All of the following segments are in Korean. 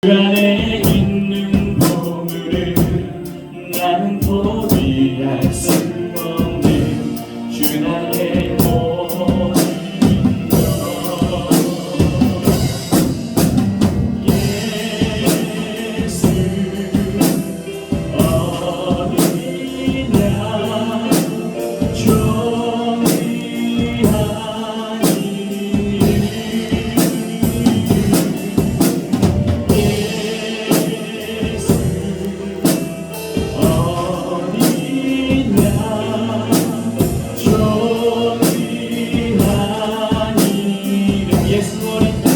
그 안에 있는 보물을 나는 포기할 수 없는 주 나의 모든 것. 예수 어디나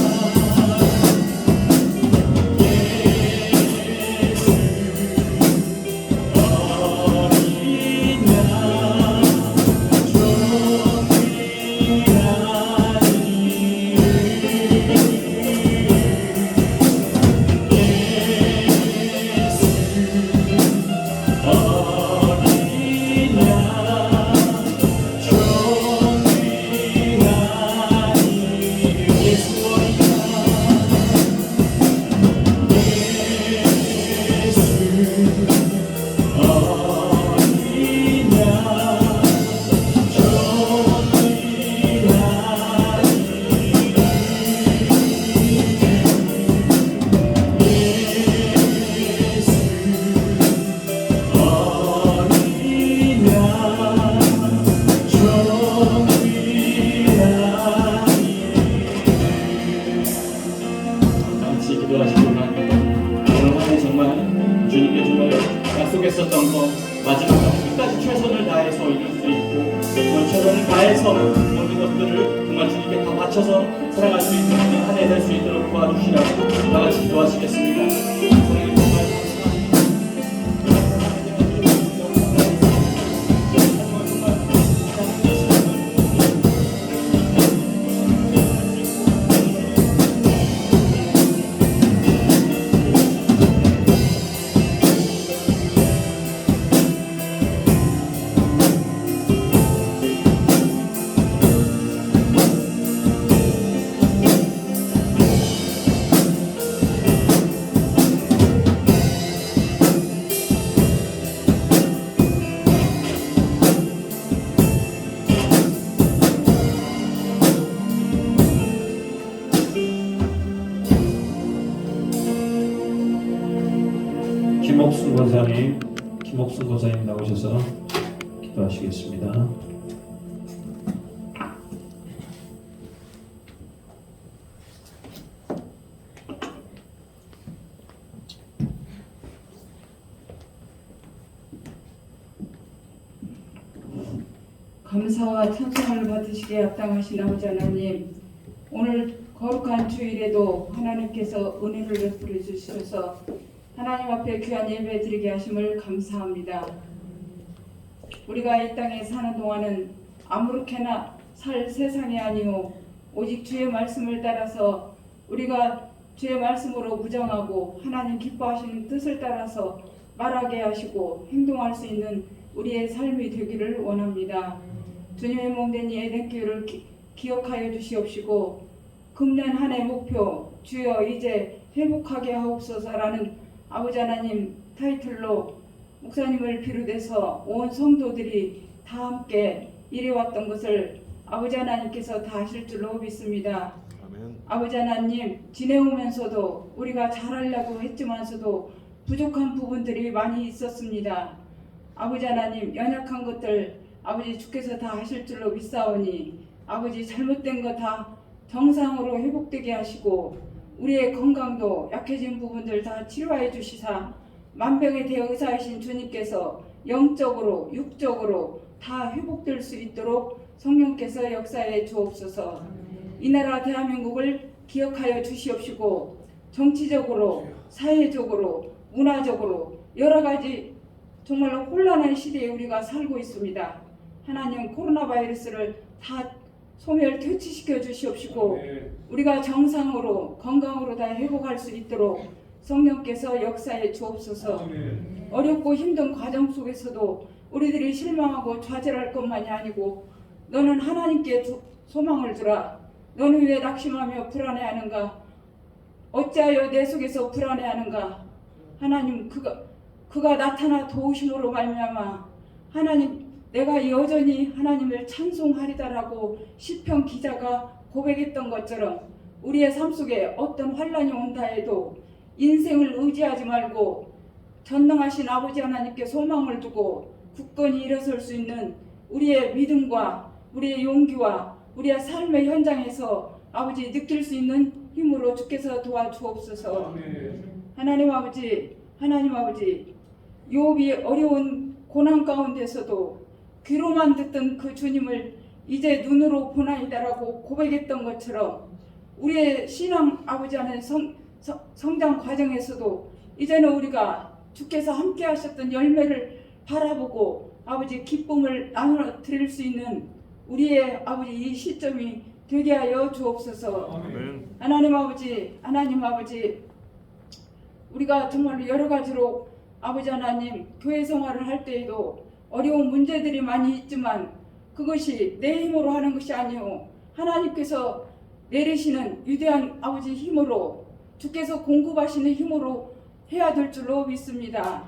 약속했었던 것 마지막 끝까지 최선을 다해서 이룰 수 있고 정말 최선을 다해서 모든 것들을 정말 주님께 다 바쳐서 살아갈 수 있는 한 해 될 수 있도록 도와주시라고 다 같이 기도하시겠습니다. 하나님 정말 김옥순 권사님 나오셔서 기도하시겠습니다. 감사와 찬송을 받으시기에 합당하신 아버지 하나님, 오늘 거룩한 주일에도 하나님께서 은혜를 베풀어 주셔서 하나님 앞에 귀한 예배 드리게 하심을 감사합니다. 우리가 이 땅에 사는 동안은 아무렇게나 살 세상이 아니오 오직 주의 말씀을 따라서 우리가 주의 말씀으로 무정하고 하나님 기뻐하시는 뜻을 따라서 말하게 하시고 행동할 수 있는 우리의 삶이 되기를 원합니다. 주님의 몸된 이 에덴교회를 기억하여 주시옵시고 금년 한 해 목표 주여 이제 회복하게 하옵소서라는 아버지 하나님 타이틀로 목사님을 비롯해서 온 성도들이 다 함께 일해왔던 것을 아버지 하나님께서 다 하실 줄로 믿습니다. 아멘. 아버지 하나님 지내오면서도 우리가 잘하려고 했지만서도 부족한 부분들이 많이 있었습니다. 아버지 하나님 연약한 것들 아버지 주께서 다 하실 줄로 믿사오니 아버지 잘못된 거 다 정상으로 회복되게 하시고 우리의 건강도 약해진 부분들 다 치료해 주시사 만병의 대의사이신 주님께서 영적으로 육적으로 다 회복될 수 있도록 성령께서 역사해 주옵소서. 이 나라 대한민국을 기억하여 주시옵시고 정치적으로 사회적으로 문화적으로 여러 가지 정말로 혼란한 시대에 우리가 살고 있습니다. 하나님 코로나 바이러스를 다 소멸 퇴치시켜 주시옵시고 우리가 정상으로 건강으로 다 회복할 수 있도록 성령께서 역사해 주옵소서. 어렵고 힘든 과정 속에서도 우리들이 실망하고 좌절할 것만이 아니고 너는 하나님께 소망을 주라. 너는 왜 낙심하며 불안해하는가? 어찌하여 내 속에서 불안해하는가? 하나님 그가 나타나 도우심으로 말미암아 하나님 내가 여전히 하나님을 찬송하리다라고 시편 기자가 고백했던 것처럼 우리의 삶 속에 어떤 환란이 온다 해도 인생을 의지하지 말고 전능하신 아버지 하나님께 소망을 두고 굳건히 일어설 수 있는 우리의 믿음과 우리의 용기와 우리의 삶의 현장에서 아버지 느낄 수 있는 힘으로 주께서 도와주옵소서. 하나님 아버지 욥이 어려운 고난 가운데서도 귀로만 듣던 그 주님을 이제 눈으로 보나이다라고 고백했던 것처럼 우리의 신앙 아버지 안에 성장 과정에서도 이제는 우리가 주께서 함께 하셨던 열매를 바라보고 아버지 기쁨을 나눠 드릴 수 있는 우리의 아버지 이 시점이 되게 하여 주옵소서. 하나님 아버지 우리가 정말 여러 가지로 아버지 하나님 교회 생활을 할 때에도 어려운 문제들이 많이 있지만 그것이 내 힘으로 하는 것이 아니오 하나님께서 내리시는 위대한 아버지 힘으로 주께서 공급하시는 힘으로 해야 될 줄로 믿습니다.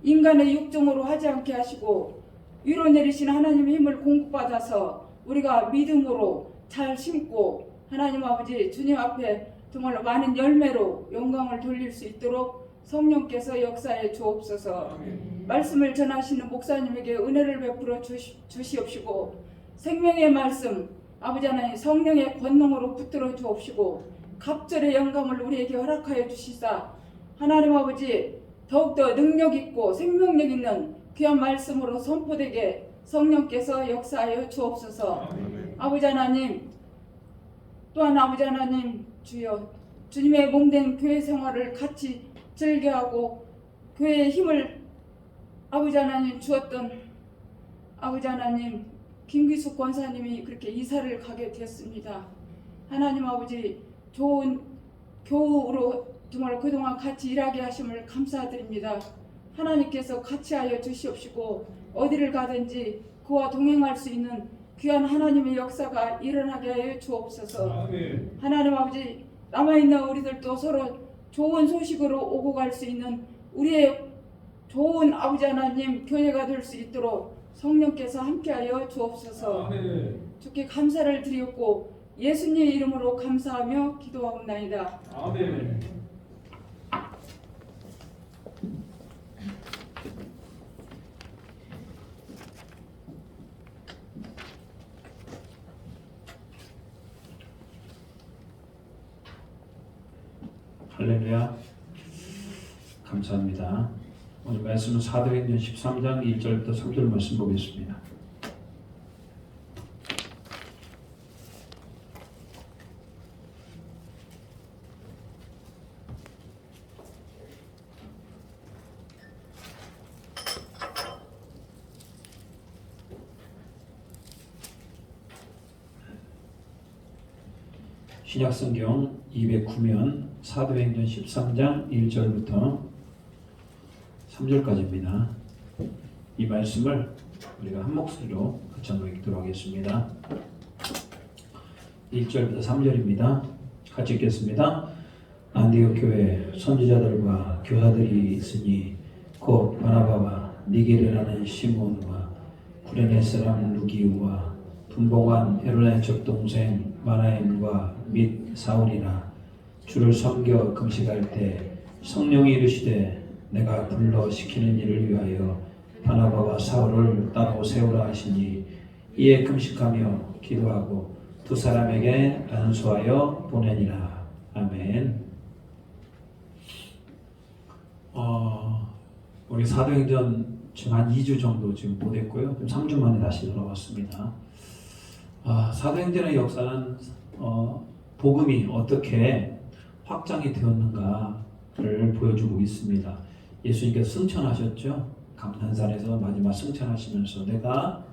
인간의 육정으로 하지 않게 하시고 위로 내리시는 하나님의 힘을 공급받아서 우리가 믿음으로 잘 심고 하나님 아버지 주님 앞에 정말 많은 열매로 영광을 돌릴 수 있도록 성령께서 역사해 주옵소서. 말씀을 전하시는 목사님에게 은혜를 베풀어 주시옵시고 생명의 말씀 아버지 하나님 성령의 권능으로 붙들어 주옵시고 갑절의 영감을 우리에게 허락하여 주시사 하나님 아버지 더욱더 능력 있고 생명력 있는 귀한 말씀으로 선포되게 성령께서 역사하여 주옵소서. 아버지 하나님 또한 아버지 하나님 주여 주님의 몸된 교회 생활을 같이 즐겨하고 교회의 힘을 아버지 하나님 주었던 아버지 하나님 김기숙 권사님이 그렇게 이사를 가게 되었습니다. 하나님 아버지 좋은 교우로 정말 그동안 같이 일하게 하심을 감사드립니다. 하나님께서 같이 하여 주시옵시고 어디를 가든지 그와 동행할 수 있는 귀한 하나님의 역사가 일어나게 하여 주옵소서. 하나님 아버지 남아있는 우리들도 서로 좋은 소식으로 오고 갈 수 있는 우리의 좋은 아버지 하나님 교회가 될 수 있도록 성령께서 함께하여 주옵소서. 주께 감사를 드리옵고 예수님의 이름으로 감사하며 기도하옵나이다. 아멘. 할렐루야. 감사합니다. 오늘 말씀은 사도행전 13장 1절부터 3절 말씀 보겠습니다. 신약성경 209면 사도행전 13장 1절부터 3절까지입니다. 이 말씀을 우리가 한 목소리로 같이 한번 읽도록 하겠습니다. 1절부터 3절입니다. 같이 읽겠습니다. 안디옥 교회 선지자들과 교사들이 있으니 곧 바나바와 니게르라는 시몬과 구레네 사람 루기우와 분봉한 헤로네 적동생 마나엔과 및 사울이라 주를 섬겨 금식할 때 성령이 이르시되 내가 불러 시키는 일을 위하여 바나바와 사울을 따로 세우라 하시니 이에 금식하며 기도하고 두 사람에게 안수하여 보내니라. 아멘. 우리 사도행전 지금 한 2주 정도 지금 못했고요. 3주 만에 다시 돌아왔습니다. 사도행전의 역사는 복음이 어떻게 확장이 되었는가를 보여주고 있습니다. 예수님께서 승천하셨죠. 감난산에서 마지막 승천하시면서 내가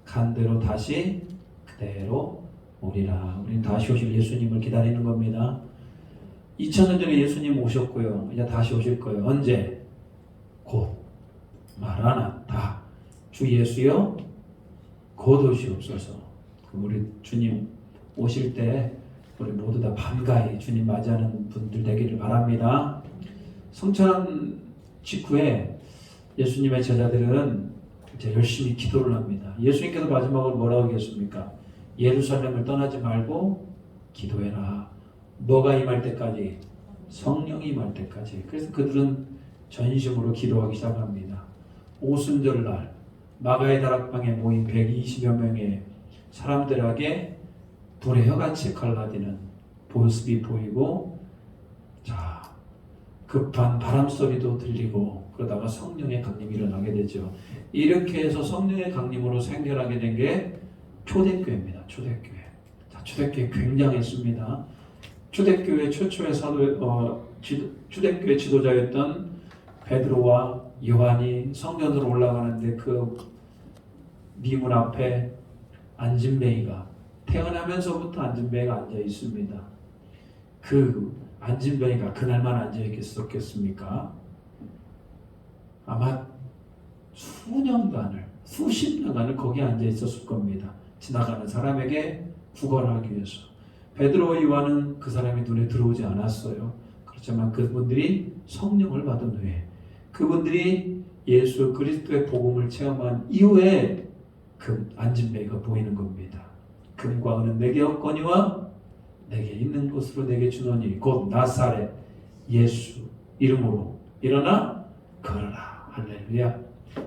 간 대로 다시 그대로 오리라. 우리는 다시 오실 예수님을 기다리는 겁니다. 2000년 전에 예수님 오셨고요. 이제 다시 오실 거예요. 언제? 곧 마라나타. 주 예수여 곧 오시옵소서. 우리 주님 오실 때 우리 모두 다 반가이 주님 맞이하는 분들 되기를 바랍니다. 성찬 직후에 예수님의 제자들은 이제 열심히 기도를 합니다. 예수님께서 마지막으로 뭐라고 하겠습니까? 예루살렘을 떠나지 말고 기도해라. 뭐가 임할 때까지? 성령이 임할 때까지. 그래서 그들은 전심으로 기도하기 시작합니다. 오순절날 마가의 다락방에 모인 120여 명의 사람들에게 불의 혀같이 갈라지는 모습이 보이고, 자, 급한 바람 소리도 들리고, 그러다가 성령의 강림이 일어나게 되죠. 이렇게 해서 성령의 강림으로 생겨나게 된 게 초대교회입니다. 초대교회. 자, 초대교회 굉장했습니다. 초대교회 최초의 초대교회 지도자였던 베드로와 요한이 성전으로 올라가는데 그 미문 앞에 안진뱅이가, 태어나면서부터 안진뱅이가 앉아 있습니다. 그 안진뱅이가 그날만 앉아 있겠습니까? 아마 수십 년간을 거기에 앉아 있었을 겁니다. 지나가는 사람에게 구걸하기 위해서. 베드로와 요한은 그 사람이 눈에 들어오지 않았어요. 그렇지만 그분들이 성령을 받은 후에, 그분들이 예수 그리스도의 복음을 체험한 이후에 그 안진뱅이가 보이는 겁니다. 금과 은은 내게 없거니와 내게 있는 것으로 내게 주노니 곧 나사렛 예수 이름으로 일어나 걸어라. 할렐루야.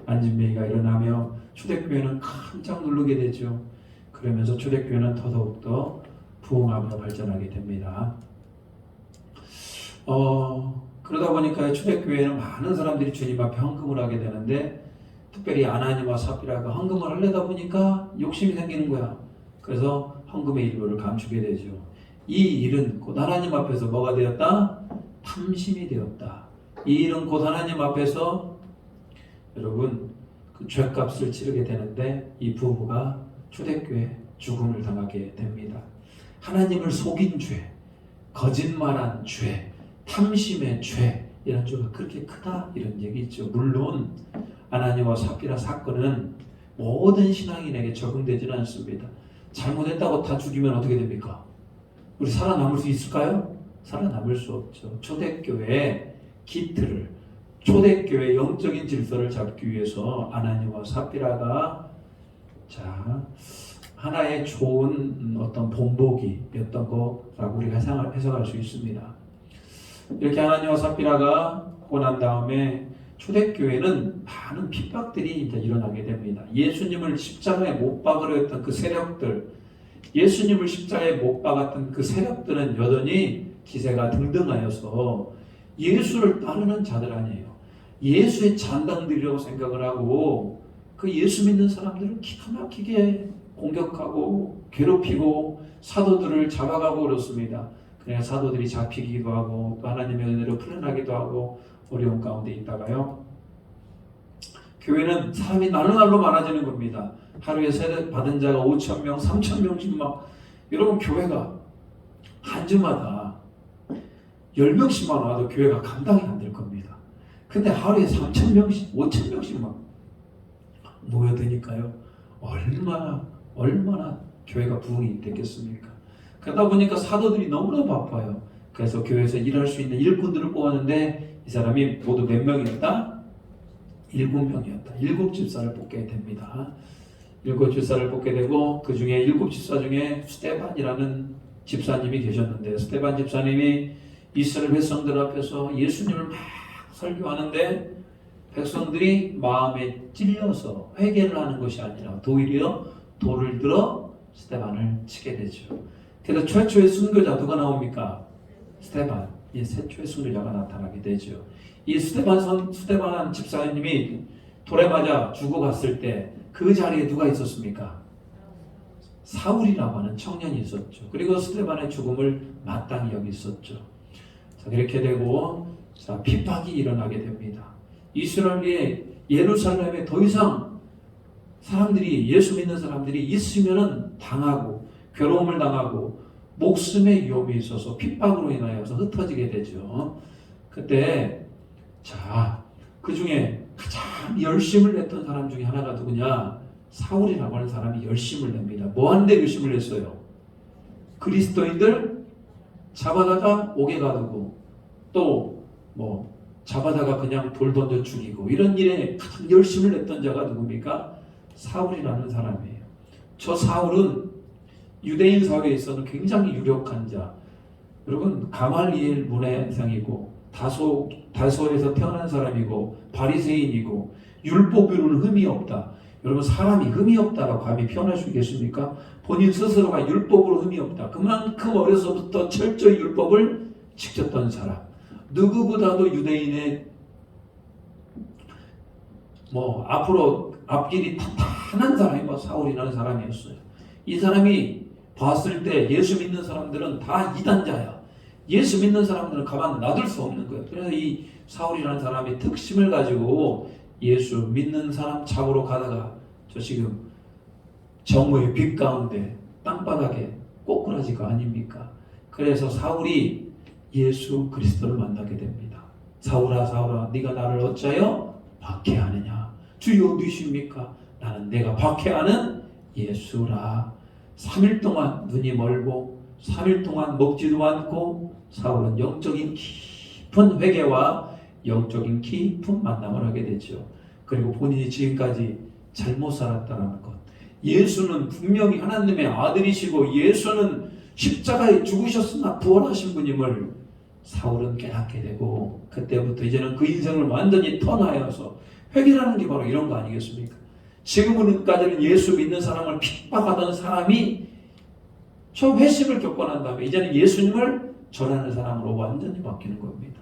안진뱅이가 일어나며 초대교회는 깜짝 놀라게 되죠. 그러면서 초대교회는 더더욱더 부흥하며 발전하게 됩니다. 그러다 보니까 초대교회에는 많은 사람들이 주님 앞에 헌금을 하게 되는데, 특별히 아나니와 삽비라가 헌금을 하려다 보니까 욕심이 생기는 거야. 그래서 헌금의 일부를 감추게 되죠. 이 일은 곧 하나님 앞에서 뭐가 되었다? 탐심이 되었다. 이 일은 곧 하나님 앞에서 여러분 그 죄값을 치르게 되는데, 이 부부가 초대교회 죽음을 당하게 됩니다. 하나님을 속인 죄, 거짓말한 죄, 탐심의 죄, 이런 죄가 그렇게 크다, 이런 얘기죠. 물론 아나니와 삽비라 사건은 모든 신앙인에게 적용되지는 않습니다. 잘못했다고 다 죽이면 어떻게 됩니까? 우리 살아남을 수 있을까요? 살아남을 수 없죠. 초대교회의 기틀을, 초대교회의 영적인 질서를 잡기 위해서 아나니와 삽비라가 하나의 좋은 어떤 본보기였던 거라고 우리가 해석할 수 있습니다. 이렇게 아나니와 삽비라가 하고 난 다음에 초대교회는 많은 핍박들이 이제 일어나게 됩니다. 예수님을 십자가에 못 박으려 했던 그 세력들, 예수님을 십자가에 못 박았던 그 세력들은 여전히 기세가 등등하여서 예수를 따르는 자들 아니에요. 예수의 잔당들이라고 생각을 하고 그 예수 믿는 사람들을 기가 막히게 공격하고 괴롭히고 사도들을 잡아가고 그렇습니다. 그냥 사도들이 잡히기도 하고 또 하나님의 은혜로 풀려나기도 하고 어려운 가운데 있다가요. 교회는 사람이 날로 많아지는 겁니다. 하루에 세례 받은 자가 5,000명, 3,000명씩 막, 여러분 교회가 한 주마다 10명씩만 와도 교회가 감당이 안 될 겁니다. 근데 하루에 3,000명씩, 5,000명씩 막 모여드니까요. 얼마나 교회가 부흥이 됐겠습니까? 그러다 보니까 사도들이 너무나 바빠요. 그래서 교회에서 일할 수 있는 일꾼들을 뽑았는데 이 사람이 모두 몇 명이었다? 7명이었다. 7집사를 뽑게 됩니다. 7집사를 뽑게 되고 그 중에 7집사 중에 스데반이라는 집사님이 계셨는데, 스데반 집사님이 이스라엘 백성들 앞에서 예수님을 막 설교하는데 백성들이 마음에 찔려서 회개를 하는 것이 아니라 도리어 돌을 들어 스데반을 치게 되죠. 그래서 최초의 순교자 누가 나옵니까? 스데반. 이 최초의 순교자가 나타나게 되죠. 이 스데반 집사님이 돌에 맞아 죽어갔을 때 그 자리에 누가 있었습니까? 사울이라고 하는 청년이 있었죠. 그리고 스데반의 죽음을 마땅히 여기 있었죠. 자, 그렇게 되고 핍박이 일어나게 됩니다. 이스라엘의 예루살렘에 더 이상 사람들이, 예수 믿는 사람들이 있으면은 당하고 괴로움을 당하고 목숨의 위험이 있어서 핍박으로 인하여서 흩어지게 되죠. 그때 그 중에 가장 열심을 냈던 사람 중에 하나가 누구냐? 사울이라고 하는 사람이 열심을 냅니다. 뭐 하는데 열심을 냈어요? 그리스도인들 잡아다가 옥에 가두고 또 뭐 잡아다가 그냥 돌 던져 죽이고 이런 일에 가장 열심을 냈던 자가 누굽니까? 사울이라는 사람이에요. 저 사울은 유대인 사회에서는 굉장히 유력한 자. 여러분 가말리엘 문화상이고 다소에서 태어난 사람이고 바리새인이고 율법으로는 흠이 없다. 여러분 사람이 흠이 없다라고 감히 표현할 수 있겠습니까? 본인 스스로가 율법으로 흠이 없다. 그만큼 어려서부터 철저히 율법을 지켰던 사람. 누구보다도 유대인의 앞길이 탄탄한 사람이 사울이라는 사람이었어요. 이 사람이 봤을 때 예수 믿는 사람들은 다 이단자야. 예수 믿는 사람들은 가만 놔둘 수 없는 거예요. 그래서 이 사울이라는 사람이 특심을 가지고 예수 믿는 사람 잡으러 가다가 저 지금 정오의 빛 가운데 땅바닥에 꼬꾸라지가 아닙니까? 그래서 사울이 예수 그리스도를 만나게 됩니다. 사울아 사울아 네가 나를 어찌하여 박해하느냐? 주여 어디십니까? 나는 내가 박해하는 예수라. 3일 동안 눈이 멀고 3일 동안 먹지도 않고 사울은 영적인 깊은 회개와 영적인 깊은 만남을 하게 되죠. 그리고 본인이 지금까지 잘못 살았다는 것. 예수는 분명히 하나님의 아들이시고 예수는 십자가에 죽으셨으나 부활하신 분임을 사울은 깨닫게 되고 그때부터 이제는 그 인생을 완전히 턴하여서 회개라는 게 바로 이런 거 아니겠습니까? 지금까지는 예수 믿는 사람을 핍박하던 사람이 저 회심을 겪고 난 다음에 이제는 예수님을 전하는 사람으로 완전히 바뀌는 겁니다.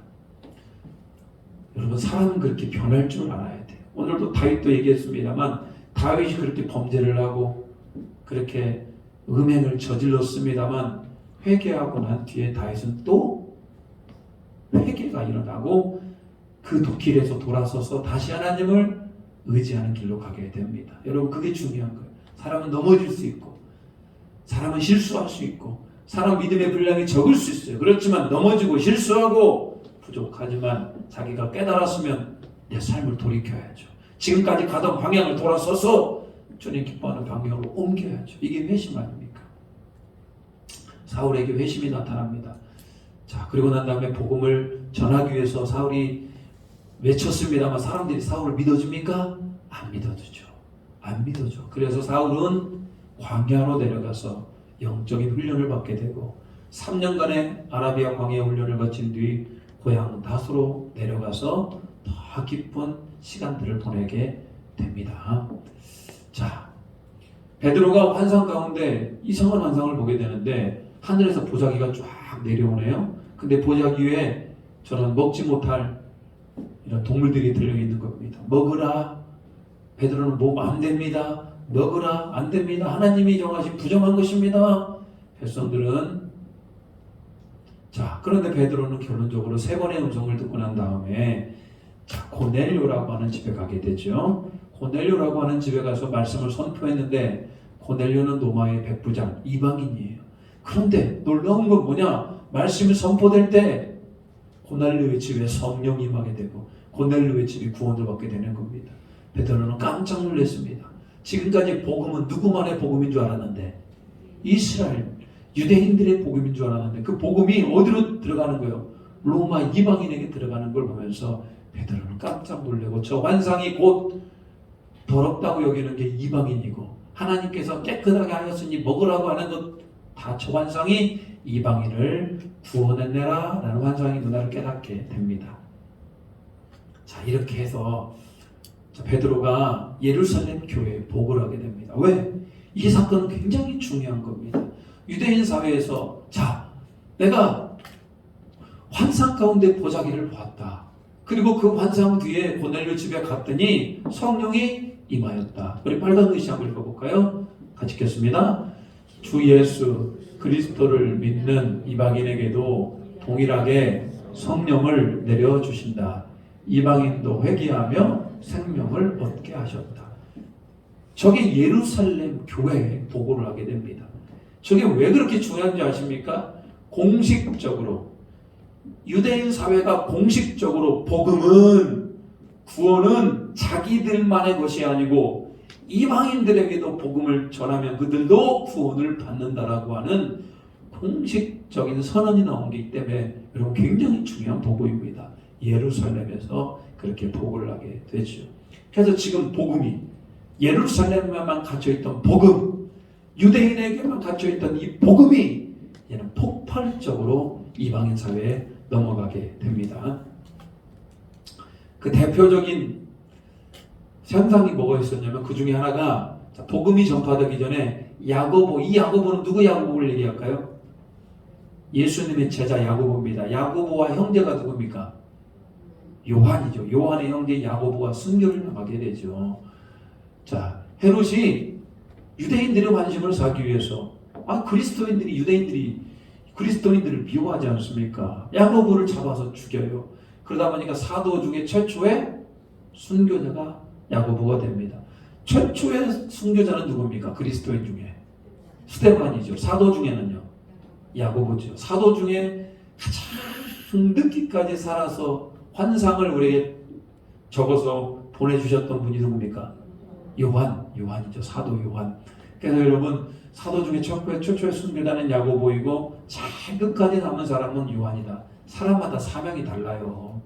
여러분 사람은 그렇게 변할 줄 알아야 돼요. 오늘도 다윗도 얘기했습니다만 다윗이 그렇게 범죄를 하고 그렇게 음행을 저질렀습니다만 회개하고 난 뒤에 다윗은 또 회개가 일어나고 그 길에서 돌아서서 다시 하나님을 의지하는 길로 가게 됩니다. 여러분 그게 중요한 거예요. 사람은 넘어질 수 있고 사람은 실수할 수 있고 사람 믿음의 분량이 적을 수 있어요. 그렇지만 넘어지고 실수하고 부족하지만 자기가 깨달았으면 내 삶을 돌이켜야죠. 지금까지 가던 방향을 돌아서서 주님 기뻐하는 방향으로 옮겨야죠. 이게 회심 아닙니까? 사울에게 회심이 나타납니다. 자, 그리고 난 다음에 복음을 전하기 위해서 사울이 외쳤습니다만 사람들이 사울을 믿어줍니까? 안 믿어주죠. 안 믿어줘. 그래서 사울은 광야로 내려가서 영적인 훈련을 받게 되고 3년간의 아라비아 광야 훈련을 거친 뒤 고향 다소로 내려가서 더 깊은 시간들을 보내게 됩니다. 자, 베드로가 환상 가운데 이상한 환상을 보게 되는데 하늘에서 보자기가 쫙 내려오네요. 근데 보자기 위에 저는 먹지 못할 이런 동물들이 들려있는 겁니다. 먹으라. 베드로는 먹으면 안 됩니다. 먹으라. 안 됩니다. 하나님이 정하신 부정한 것입니다. 백성들은 자, 그런데 베드로는 결론적으로 세 번의 음성을 듣고 난 다음에 자, 고넬료라고 하는 집에 가게 되죠. 고넬료라고 하는 집에 가서 말씀을 선포했는데 고넬료는 로마의 백부장 이방인이에요. 그런데 놀라운 건 뭐냐? 말씀이 선포될 때 고넬료의 집에 성령이 임하게 되고 고넬료의 집이 구원을 받게 되는 겁니다. 베드로는 깜짝 놀랐습니다. 지금까지 복음은 누구만의 복음인 줄 알았는데 이스라엘 유대인들의 복음인 줄 알았는데 그 복음이 어디로 들어가는 거예요? 로마 이방인에게 들어가는 걸 보면서 베드로는 깜짝 놀라고 저 환상이 곧 더럽다고 여기는 게 이방인이고 하나님께서 깨끗하게 하였으니 먹으라고 하는 것 다 저 환상이 이방인을 구원해내라 라는 환상이 누나를 깨닫게 됩니다. 자, 이렇게 해서 베드로가 예루살렘 교회에 복을 하게 됩니다. 왜? 이 사건은 굉장히 중요한 겁니다. 유대인 사회에서 자, 내가 환상 가운데 보자기를 보았다. 그리고 그 환상 뒤에 고넬료 집에 갔더니 성령이 임하였다. 우리 빨간 글씨 한번 읽어볼까요? 같이 읽겠습니다. 주 예수 그리스도를 믿는 이방인에게도 동일하게 성령을 내려주신다. 이방인도 회개하며 생명을 얻게 하셨다. 저게 예루살렘 교회에 보고를 하게 됩니다. 저게 왜 그렇게 중요한지 아십니까? 공식적으로 유대인 사회가 공식적으로 복음은 구원은 자기들만의 것이 아니고 이방인들에게도 복음을 전하면 그들도 구원을 받는다라고 하는 공식적인 선언이 나온 게 있기 때문에 여러분 굉장히 중요한 복음입니다. 예루살렘에서 그렇게 복을 하게 되죠. 그래서 지금 복음이 예루살렘에만 갇혀있던 복음, 유대인에게만 갇혀있던 이 복음이 얘는 폭발적으로 이방인 사회에 넘어가게 됩니다. 그 대표적인 현상이 뭐가 있었냐면 그 중에 하나가 복음이 전파되기 전에 야고보, 이 야고보는 누구 야고보를 얘기할까요? 예수님의 제자 야고보입니다. 야고보와 형제가 누굽니까? 요한이죠. 요한의 형제 야고보가 순교를 나가게 되죠. 자, 헤롯이 유대인들의 관심을 사기 위해서 그리스도인들이 유대인들이 그리스도인들을 미워하지 않습니까? 야고보를 잡아서 죽여요. 그러다 보니까 사도 중에 최초의 순교자가 야고보가 됩니다. 최초의 순교자는 누굽니까? 그리스도인 중에 스데반이죠. 사도 중에는요 야고보죠. 사도 중에 가장 늦기까지 살아서 환상을 우리에게 적어서 보내주셨던 분이 누굽니까? 요한이죠. 사도 요한. 그래서 여러분 사도 중에 최초의 순교자는 야고보이고 제일 끝까지 남은 사람은 요한이다. 사람마다 사명이 달라요.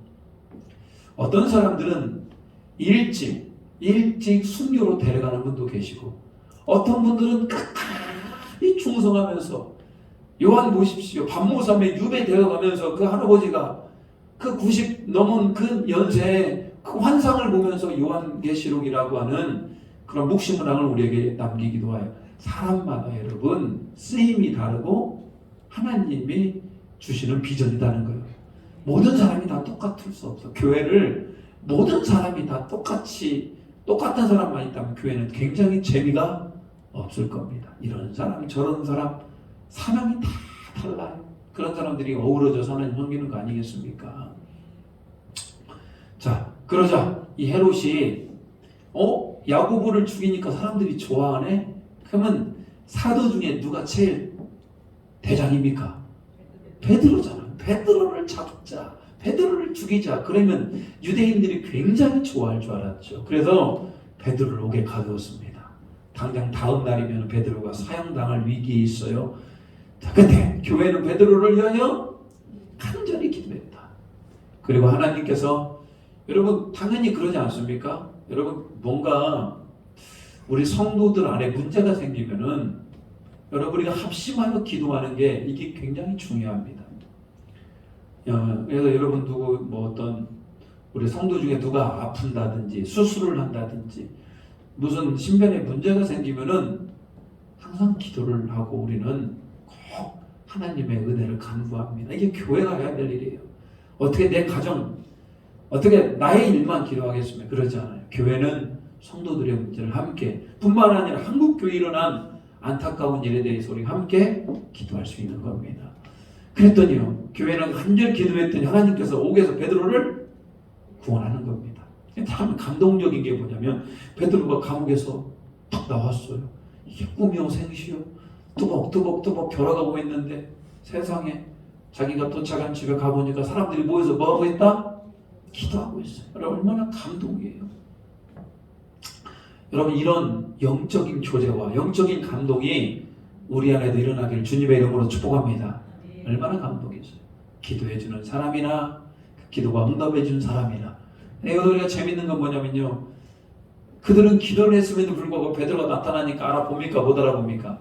어떤 사람들은 일찍 순교로 데려가는 분도 계시고 어떤 분들은 끝까지 충성하면서 요한 보십시오. 밤모섬에 유배 되어가면서 그 할아버지가 그 90 넘은 그 연세에 그 환상을 보면서 요한계시록이라고 하는 그런 묵시문항을 우리에게 남기기도 해요. 사람마다 여러분 쓰임이 다르고 하나님이 주시는 비전이 다른 거예요. 모든 사람이 다 똑같을 수 없어. 교회를 모든 사람이 다 똑같은 사람만 있다면 교회는 굉장히 재미가 없을 겁니다. 이런 사람 저런 사람 사명이 다 달라요. 그런 사람들이 어우러져서 하나님 섬기는 거 아니겠습니까? 자, 그러자 이 헤롯이 야고보를 죽이니까 사람들이 좋아하네? 그러면 사도 중에 누가 제일 대장입니까? 베드로잖아. 베드로를 잡자. 베드로를 죽이자. 그러면 유대인들이 굉장히 좋아할 줄 알았죠. 그래서 베드로를 옥에 가두었습니다. 당장 다음 날이면 베드로가 사형당할 위기에 있어요. 자, 그때 교회는 베드로를 위하여 간절히 기도했다. 그리고 하나님께서 여러분 당연히 그러지 않습니까? 여러분 뭔가 우리 성도들 안에 문제가 생기면은 여러분 우리가 합심하여 기도하는 게 이게 굉장히 중요합니다. 그래서 여러분 어떤 우리 성도 중에 누가 아픈다든지 수술을 한다든지 무슨 신변에 문제가 생기면은 항상 기도를 하고 우리는 꼭 하나님의 은혜를 간구합니다. 이게 교회가 해야 될 일이에요. 어떻게 내 가정 어떻게 나의 일만 기도하겠습니까? 그러지 않아요. 교회는 성도들의 문제를 함께 뿐만 아니라 한국교회에 일어난 안타까운 일에 대해서 우리 함께 기도할 수 있는 겁니다. 그랬더니요 교회는 간절히 기도했더니 하나님께서 옥에서 베드로를 구원하는 겁니다. 참 감동적인 게 뭐냐면 베드로가 감옥에서 탁 나왔어요. 이게 꿈이요 생시요 뚜벅뚜벅 걸어가고 있는데 세상에 자기가 도착한 집에 가보니까 사람들이 모여서 뭐하고 있다? 기도하고 있어요. 여러분 얼마나 감동이에요. 여러분 이런 영적인 교제와 영적인 감동이 우리 안에도 일어나기를 주님의 이름으로 축복합니다. 얼마나 감동이었어요. 기도해주는 사람이나 기도가 응답해주는 사람이나. 우리가 재밌는 건 뭐냐면요 그들은 기도를 했음에도 불구하고 베드로가 나타나니까 알아봅니까? 못 알아봅니까?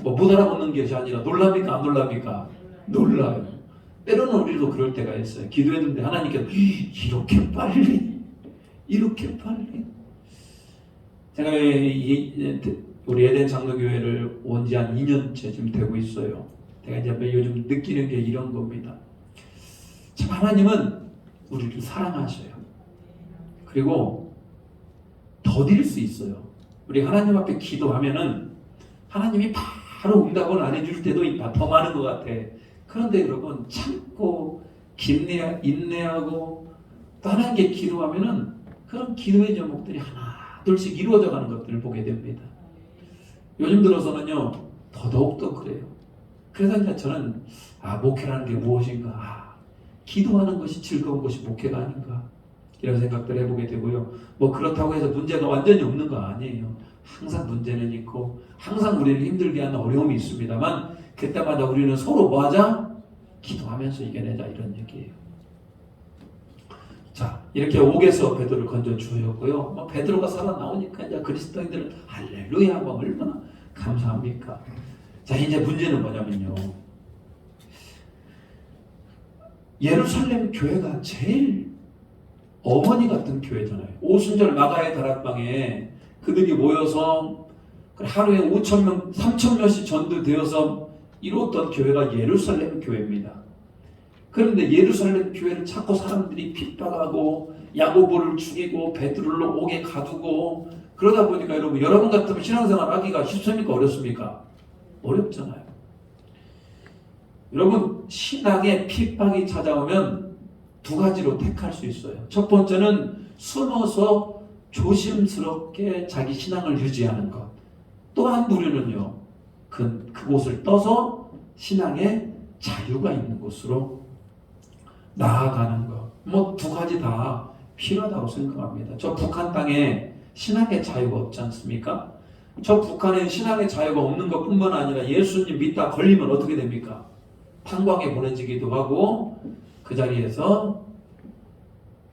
못 알아보는 것이 아니라 놀랍니까? 안 놀랍니까? 놀라요. 때로는 우리도 그럴 때가 있어요. 기도했는데 하나님께서 이렇게 빨리 제가 우리 에덴 장로교회를 온 지 한 2년째 지금 되고 있어요. 제가 이제 요즘 느끼는 게 이런 겁니다. 참 하나님은 우리를 사랑하셔요. 그리고 더딜 수 있어요. 우리 하나님 앞에 기도하면은 하나님이 바로 응답을 안 해줄 때도 더 많은 것 같아. 그런데 여러분 참고 인내하고 또 하나님께 기도하면은 그런 기도의 제목들이 하나 둘씩 이루어져 가는 것들을 보게 됩니다. 요즘 들어서는요 더더욱더 그래요. 그래서 이제 저는 목회라는 게 무엇인가, 기도하는 것이 즐거운 것이 목회가 아닌가 이런 생각들을 해보게 되고요. 그렇다고 해서 문제가 완전히 없는 거 아니에요. 항상 문제는 있고 항상 우리를 힘들게 하는 어려움이 있습니다만 그때마다 우리는 서로 뭐하자? 기도하면서 이겨내자 이런 얘기예요. 자, 이렇게 옥에서 베드로를 건져 주었고요. 베드로가 살아나오니까 이제 그리스도인들은 할렐루야 뭐 얼마나 감사합니까? 자, 이제 문제는 뭐냐면요. 예루살렘 교회가 제일 어머니 같은 교회잖아요. 오순절 마가의 다락방에 그들이 모여서 하루에 5,000명, 3,000명씩 전도되어서 이루었던 교회가 예루살렘 교회입니다. 그런데 예루살렘 교회를 자꾸 사람들이 핍박하고 야고보를 죽이고 베드로를 옥에 가두고 그러다 보니까 여러분 같으면 신앙생활 하기가 쉽습니까? 어렵습니까? 어렵잖아요. 여러분 신앙에 핍박이 찾아오면 두 가지로 택할 수 있어요. 첫 번째는 숨어서 조심스럽게 자기 신앙을 유지하는 것. 또 한 부류는요. 그곳을 떠서 신앙의 자유가 있는 곳으로 나아가는 것. 뭐 두 가지 다 필요하다고 생각합니다. 저 북한 땅에 신앙의 자유가 없지 않습니까? 저 북한에 신앙의 자유가 없는 것뿐만 아니라 예수님 믿다 걸리면 어떻게 됩니까? 탄광에 보내지기도 하고 그 자리에서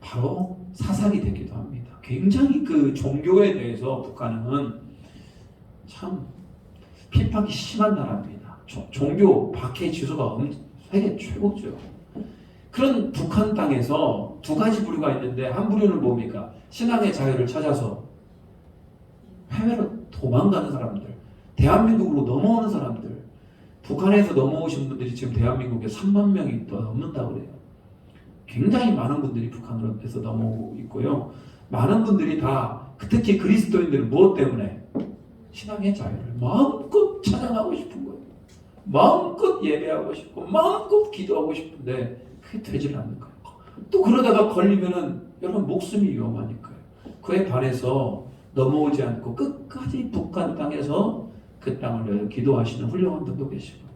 바로 사살이 되기도 합니다. 굉장히 그 종교에 대해서 북한은 참 핍박이 심한 나라입니다. 종교 박해 지수가 세계 최고죠. 그런 북한 땅에서 두 가지 부류가 있는데 한 부류는 뭡니까? 신앙의 자유를 찾아서 해외로 도망가는 사람들, 대한민국으로 넘어오는 사람들, 북한에서 넘어오신 분들이 지금 대한민국에 3만 명이 더 넘는다고 그래요. 굉장히 많은 분들이 북한에서 넘어오고 있고요. 많은 분들이 다 특히 그리스도인들은 무엇 때문에? 신앙의 자유를 마음껏 찬양하고 싶은 거예요. 마음껏 예배하고 싶고 마음껏 기도하고 싶은데 그게 되질 않는 거예요. 또 그러다가 걸리면은 여러분 목숨이 위험하니까요. 그에 반해서 넘어오지 않고 끝까지 북한 땅에서 그 땅을 위하여 기도하시는 훌륭한 분도 계시고,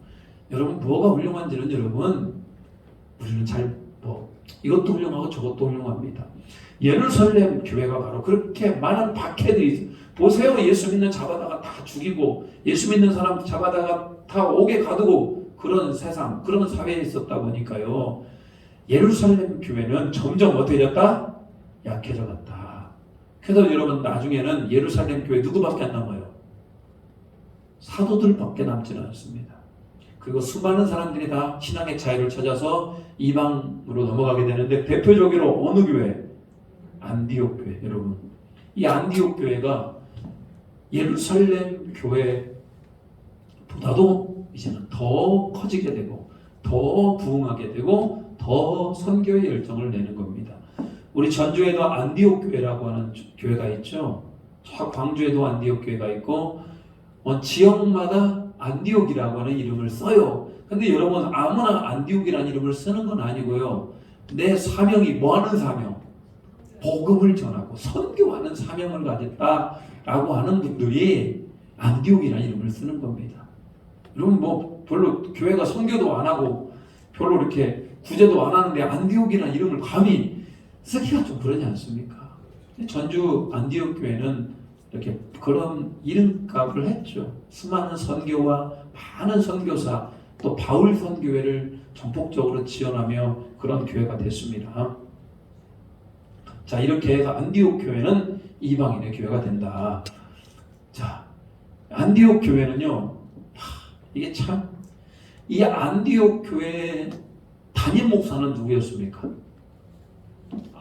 여러분 뭐가 훌륭한지는 여러분 우리는 이것도 훌륭하고 저것도 훌륭합니다. 예루살렘 교회가 바로 그렇게 많은 박해들이 있어요. 보세요. 예수 믿는 잡아다가 다 죽이고 예수 믿는 사람 잡아다가 다 옥에 가두고 그런 세상, 그런 사회에 있었다 보니까요. 예루살렘 교회는 점점 어떻게 됐다? 약해져 갔다. 그래서 여러분 나중에는 예루살렘 교회 누구밖에 안 남아요? 사도들밖에 남지는 않습니다. 그리고 수많은 사람들이 다 신앙의 자유를 찾아서 이방으로 넘어가게 되는데 대표적으로 어느 교회? 안디옥 교회. 여러분 이 안디옥 교회가 예루살렘 교회보다도 이제는 더 커지게 되고 더 부흥하게 되고 더 선교의 열정을 내는 겁니다. 우리 전주에도 안디옥 교회라고 하는 교회가 있죠. 광주에도 안디옥 교회가 있고 지역마다 안디옥이라고 하는 이름을 써요. 근데 여러분 아무나 안디옥이라는 이름을 쓰는 건 아니고요. 내 사명이 뭐하는 사명? 복음을 전하고 선교하는 사명을 가졌다라고 하는 분들이 안디옥이라는 이름을 쓰는 겁니다. 여러분 뭐 별로 교회가 선교도 안 하고 별로 이렇게 구제도 안 하는데 안디옥이라는 이름을 감히 쓰기가 좀 그러지 않습니까? 전주 안디옥 교회는 이렇게 그런 이름값을 했죠. 수많은 선교와 많은 선교사 또 바울 선교회를 전폭적으로 지원하며 그런 교회가 됐습니다. 자, 이렇게 해서 안디옥 교회는 이방인의 교회가 된다. 자, 안디옥 교회는요, 이게 참, 이 안디옥 교회의 담임 목사는 누구였습니까?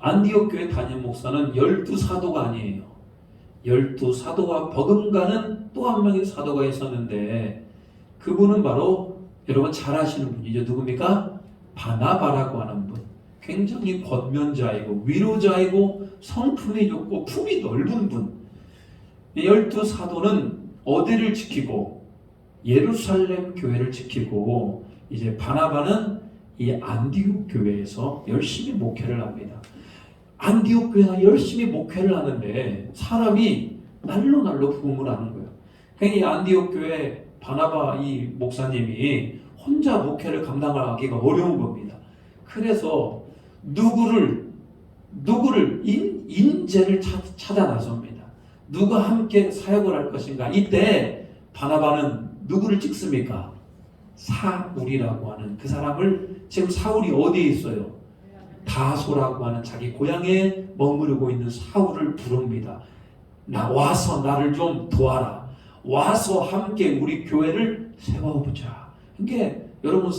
안디옥 교회 담임 목사는 12사도가 아니에요. 12사도와 버금가는 또 한 명의 사도가 있었는데 그분은 바로 여러분 잘 아시는 분이죠. 누굽니까? 바나바라고 하는 분. 굉장히 권면자이고 위로자이고 성품이 좋고 품이 넓은 분. 12사도는 어디를 지키고 예루살렘 교회를 지키고 이제 바나바는 이 안디옥 교회에서 열심히 목회를 합니다. 안디옥 교회가 열심히 목회를 하는데 사람이 날로 부흥을 하는 거예요. 그러니까 이 안디옥 교회 바나바 이 목사님이 혼자 목회를 감당하기가 어려운 겁니다. 그래서 누구를 인재를 찾아 나섭니다. 누가 함께 사역을 할 것인가. 이때 바나바는 누구를 찍습니까? 사울이라고 하는 그 사람을, 지금 사울이 어디에 있어요? 다소라고 하는 자기 고향에 머무르고 있는 사울을 부릅니다. 와서 나를 좀 도와라. 와서 함께 우리 교회를 세워보자. 그러니까 여러분,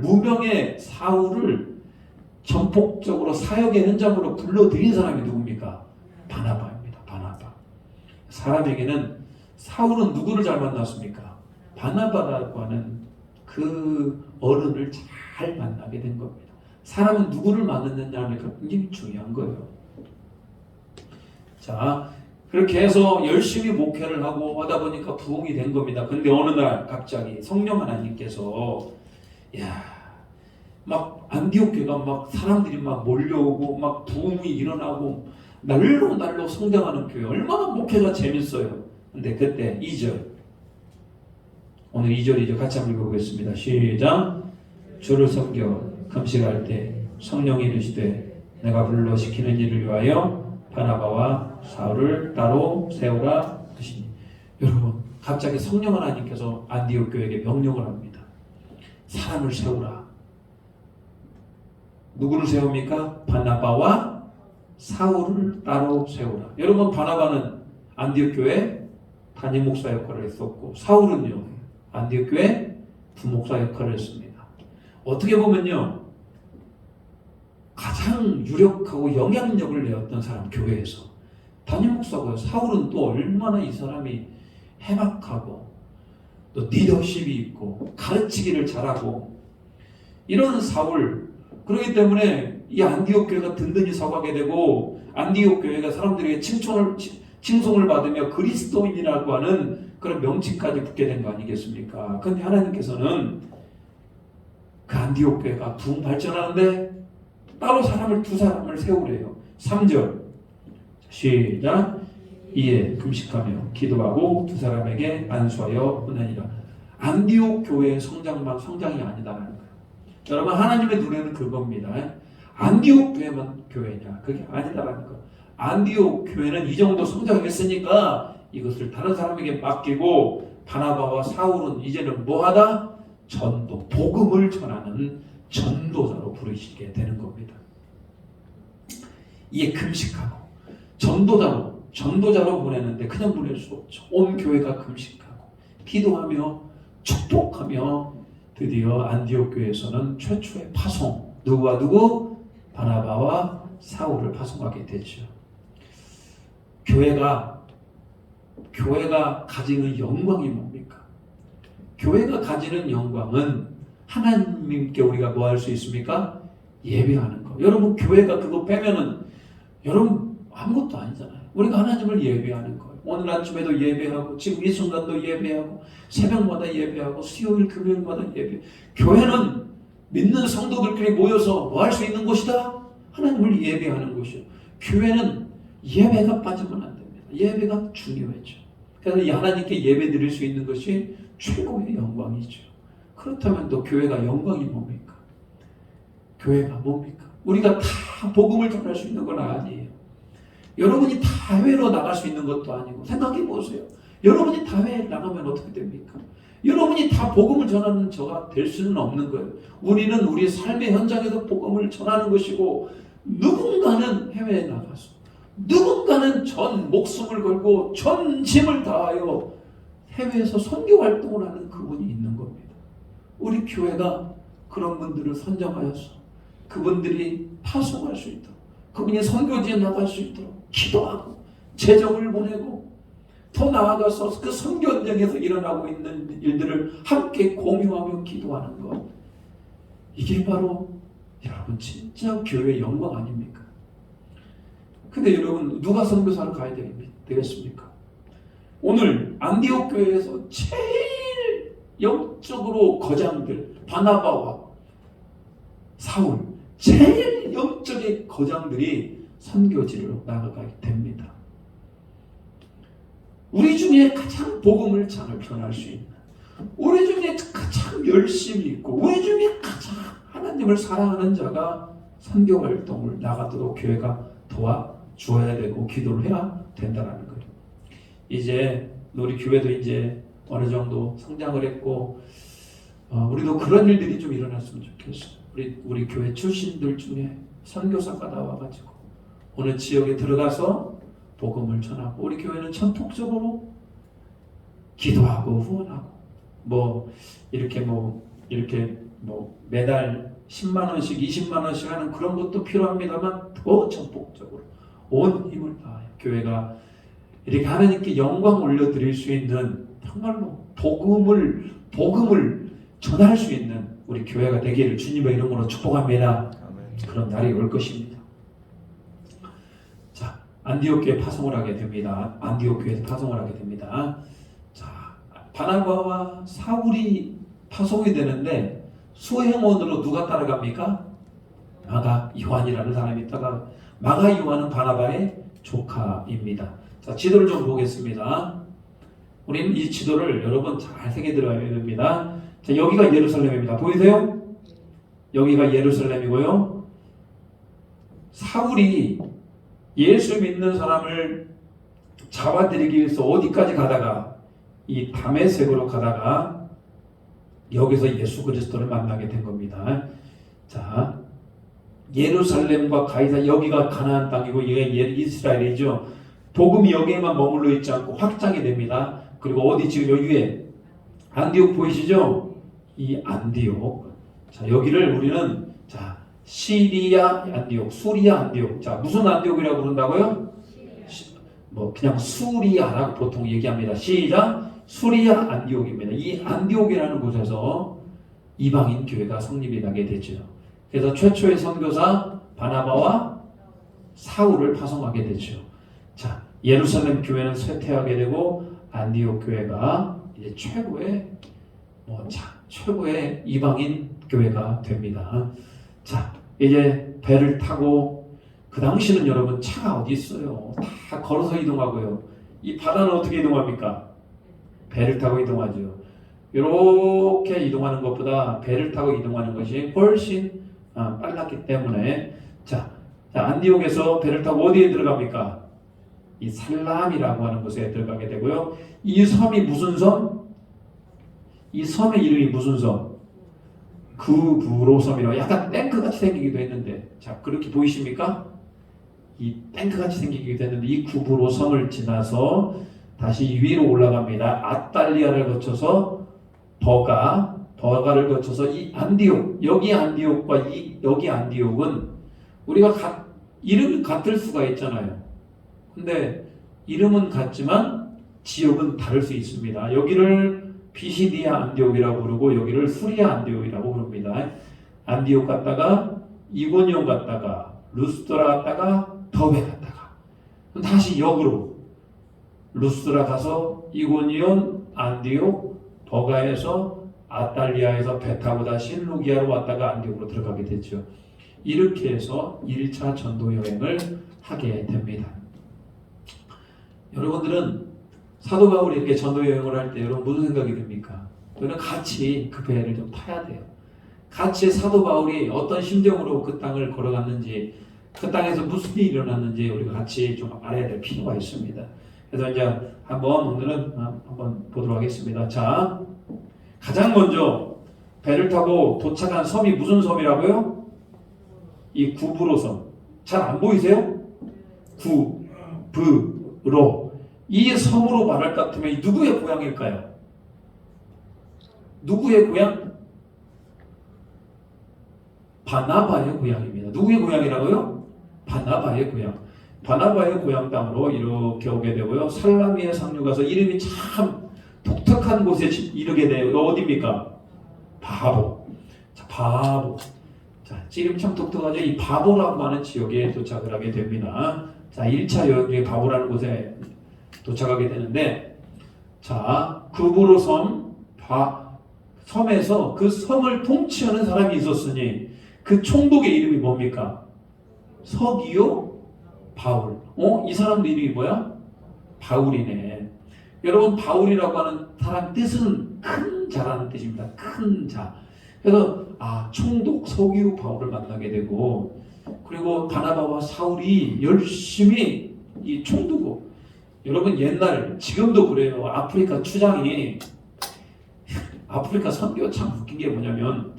무명의 사울을 전폭적으로 사역의 현장으로 불러들인 사람이 누굽니까? 바나바입니다. 바나바. 사람에게는 사울은 누구를 잘 만났습니까? 바나바라고 하는 그 어른을 잘 만나게 된 겁니다. 사람은 누구를 만났느냐는 굉장히 중요한 거예요. 자, 그렇게 해서 열심히 목회를 하고 하다 보니까 부흥이 된 겁니다. 근데 어느 날 갑자기 성령 하나님께서 막 안디옥 교회가 막 사람들이 막 몰려오고 막 부흥이 일어나고 날로 성장하는 교회, 얼마나 목회가 재밌어요. 근데 그때 2절, 오늘 2절이죠. 같이 한번 읽어보겠습니다. 시작. 주를 섬겨 금식할 때 성령이 이르시되 내가 불러 시키는 일을 위하여 바나바와 사울을 따로 세우라 하시니. 여러분, 갑자기 성령 하나님께서 안디옥 교회에게 명령을 합니다. 사람을 세우라. 누구를 세웁니까? 바나바와 사울을 따로 세우라. 여러분, 바나바는 안디옥 교회 담임 목사 역할을 했었고, 사울은요 안디옥 교회 부목사 역할을 했습니다. 어떻게 보면요, 가장 유력하고 영향력을 내었던 사람, 교회에서 담임 목사고요. 사울은 또 얼마나 이 사람이 해박하고 또 리더십이 있고 가르치기를 잘하고 이런 사울. 그렇기 때문에 이 안디옥 교회가 든든히 서가게 되고, 안디옥 교회가 사람들에게 칭송을 받으며 그리스도인이라고 하는 그런 명칭까지 붙게 된 거 아니겠습니까? 그런데 하나님께서는 그 안디옥 교회가 부흥 발전하는데 따로 두 사람을 세우래요. 3절 시작. 이에 금식하며 기도하고 두 사람에게 안수하여 보내니라. 안디옥 교회의 성장만 성장이 아니다라는 거예요. 여러분, 하나님의 눈에는 그겁니다. 안디옥 교회만 교회냐? 그게 아니다라는 거예요. 안디옥 교회는 이 정도 성장했으니까 이것을 다른 사람에게 맡기고, 바나바와 사울은 이제는 뭐하다? 전도, 복음을 전하는 전도자로 부르시게 되는 겁니다. 이에 금식하고 전도자로 보내는데 그냥 보낼 수 없죠. 온 교회가 금식하고 기도하며 축복하며 드디어 안디옥 교회에서는 최초의 파송, 누구와 누구? 바나바와 사울을 파송하게 되죠. 교회가 가지는 영광이 뭡니까? 교회가 가지는 영광은 하나님께 우리가 뭐 할 수 있습니까? 예배하는 거. 여러분, 교회가 그거 빼면은 여러분 아무것도 아니잖아요. 우리가 하나님을 예배하는 거예요. 오늘 아침에도 예배하고, 지금 이 순간도 예배하고, 새벽마다 예배하고, 수요일 금요일마다 예배. 교회는 믿는 성도들끼리 모여서 뭐 할 수 있는 곳이다? 하나님을 예배하는 곳이요. 교회는 예배가 빠지면 안 됩니다. 예배가 중요하죠. 그래서 이 하나님께 예배 드릴 수 있는 것이 최고의 영광이죠. 그렇다면 또 교회가 영광이 뭡니까? 교회가 뭡니까? 우리가 다 복음을 전할 수 있는 건 아니에요. 여러분이 다 해외로 나갈 수 있는 것도 아니고, 생각해 보세요. 여러분이 다 해외에 나가면 어떻게 됩니까? 여러분이 다 복음을 전하는 저가 될 수는 없는 거예요. 우리는 우리 삶의 현장에서 복음을 전하는 것이고, 누군가는 해외에 나가서, 누군가는 전 목숨을 걸고 전 힘을 다하여 해외에서 선교 활동을 하는 그분이 있는 겁니다. 우리 교회가 그런 분들을 선정하여서 그분들이 파송할 수 있도록, 그분이 선교지에 나갈 수 있도록 기도하고 재정을 보내고, 더 나아가서 그 선교 현장에서 일어나고 있는 일들을 함께 공유하며 기도하는 것, 이게 바로 여러분 진짜 교회의 영광 아닙니까? 근데 여러분, 누가 선교사를 가야 되겠습니까? 오늘 안디옥 교회에서 제일 영적으로 거장들, 바나바와 사울, 제일 영적인 거장들이 선교지로 나아가게 됩니다. 우리 중에 가장 복음을 전할 수 있는, 우리 중에 가장 열심히 있고, 우리 중에 가장 하나님을 사랑하는 자가 선교 활동을 나가도록 교회가 도와주어야 되고 기도를 해야 된다는 거예요. 이제 우리 교회도 이제 어느 정도 성장을 했고, 우리도 그런 일들이 좀 일어났으면 좋겠어요. 우리 교회 출신들 중에 선교사가 나와가지고 어느 지역에 들어가서 복음을 전하고, 우리 교회는 전폭적으로 기도하고 후원하고 이렇게 매달 10만 원씩 20만 원씩 하는 그런 것도 필요합니다만 더 전폭적으로 온 힘을 다해 교회가 이렇게 하나님께 영광 올려드릴 수 있는 정말로 복음을 전할 수 있는 우리 교회가 되기를 주님의 이름으로 축복합니다. 그런 날이 올 것입니다. 자, 안디옥 교회 파송을 하게 됩니다. 안디옥 교회에서 파송을 하게 됩니다. 자, 바나바와 사울이 파송이 되는데 수행원으로 누가 따라갑니까? 마가 요한이라는 사람이 있다가, 마가 요한은 바나바의 조카입니다. 자, 지도를 좀 보겠습니다. 우리는 이 지도를 여러분 잘 새겨 들어야 됩니다. 자, 여기가 예루살렘입니다. 보이세요? 여기가 예루살렘이고요. 사울이 예수 믿는 사람을 잡아들이기 위해서 어디까지 가다가 이 다메섹으로 가다가 여기서 예수 그리스도를 만나게 된 겁니다. 자, 예루살렘과 가이사, 여기가 가나안 땅이고 여기가 이스라엘이죠. 복음이 여기에만 머물러 있지 않고 확장이 됩니다. 그리고 어디 지금 여기에 안디옥 보이시죠? 이 안디옥. 자, 여기를 우리는 시리아 안디옥, 수리아 안디옥. 자, 무슨 안디옥이라고 부른다고요? 그냥 수리아라고 보통 얘기합니다. 시작. 수리아 안디옥입니다. 이 안디옥이라는 곳에서 이방인 교회가 성립이 나게 되죠. 그래서 최초의 선교사 바나바와 사울을 파송하게 되죠. 자, 예루살렘 교회는 쇠퇴하게 되고 안디옥 교회가 이제 최고의 이방인 교회가 됩니다. 자, 이제 배를 타고, 그 당시는 여러분 차가 어디 있어요? 다 걸어서 이동하고요. 이 바다는 어떻게 이동합니까? 배를 타고 이동하죠. 이렇게 이동하는 것보다 배를 타고 이동하는 것이 훨씬 빨랐기 때문에, 자, 안디옥에서 배를 타고 어디에 들어갑니까? 이 살람이라고 하는 곳에 들어가게 되고요. 이 섬이 무슨 섬? 이 섬의 이름이 무슨 섬? 구브로섬이라고, 약간 탱크같이 생기기도 했는데, 자, 그렇게 보이십니까? 이 탱크같이 생기기도 했는데, 이 구브로섬을 지나서 다시 위로 올라갑니다. 아탈리아를 거쳐서 버가를 거쳐서 이 안디옥, 여기 안디옥과 여기 안디옥은 우리가 이름이 같을 수가 있잖아요. 근데 이름은 같지만 지역은 다를 수 있습니다. 여기를 비시디아 안디옥이라고 부르고 여기를 수리아 안디옥이라고 부릅니다. 안디옥 갔다가 이고니온 갔다가 루스드라 갔다가 더베 갔다가 다시 역으로 루스드라 가서 이고니온, 안디옥, 버가에서 아탈리아에서 배 타고 다시 루기아로 왔다가 안디옥으로 들어가게 됐죠. 이렇게 해서 1차 전도 여행을 하게 됩니다. 여러분들은 사도 바울이 이렇게 전도 여행을 할 때 여러분 무슨 생각이 듭니까? 저는 같이 그 배를 좀 타야 돼요. 같이 사도 바울이 어떤 심정으로 그 땅을 걸어갔는지, 그 땅에서 무슨 일이 일어났는지 우리가 같이 좀 알아야 될 필요가 있습니다. 그래서 이제 오늘은 한번 보도록 하겠습니다. 자, 가장 먼저 배를 타고 도착한 섬이 무슨 섬이라고요? 이 구브로섬. 잘 안 보이세요? 구브로. 이 섬으로 말할 것 같으면 누구의 고향일까요? 누구의 고향? 바나바의 고향입니다. 누구의 고향이라고요? 바나바의 고향. 바나바의 고향 땅으로 이렇게 오게 되고요. 살라미에 상류 가서 이름이 참 독특한 곳에 이르게 돼요. 어디입니까? 바보. 자, 바보. 자, 이름이 참 독특하죠. 이 바보라고 하는 지역에 도착을 하게 됩니다. 자, 1차 여행 중에 바보라는 곳에 도착하게 되는데, 자, 구브로 섬에서 그 섬을 통치하는 사람이 있었으니 그 총독의 이름이 뭡니까? 서기오 바울. 이 사람도 이름이 뭐야? 바울이네. 여러분, 바울이라고 하는 사람 뜻은 큰 자라는 뜻입니다. 큰 자. 그래서 총독 서기오 바울을 만나게 되고, 그리고 바나바와 사울이 열심히 이 총독고, 여러분 옛날 지금도 그래요. 아프리카 추장이 아프리카 선교 참 웃긴 게 뭐냐면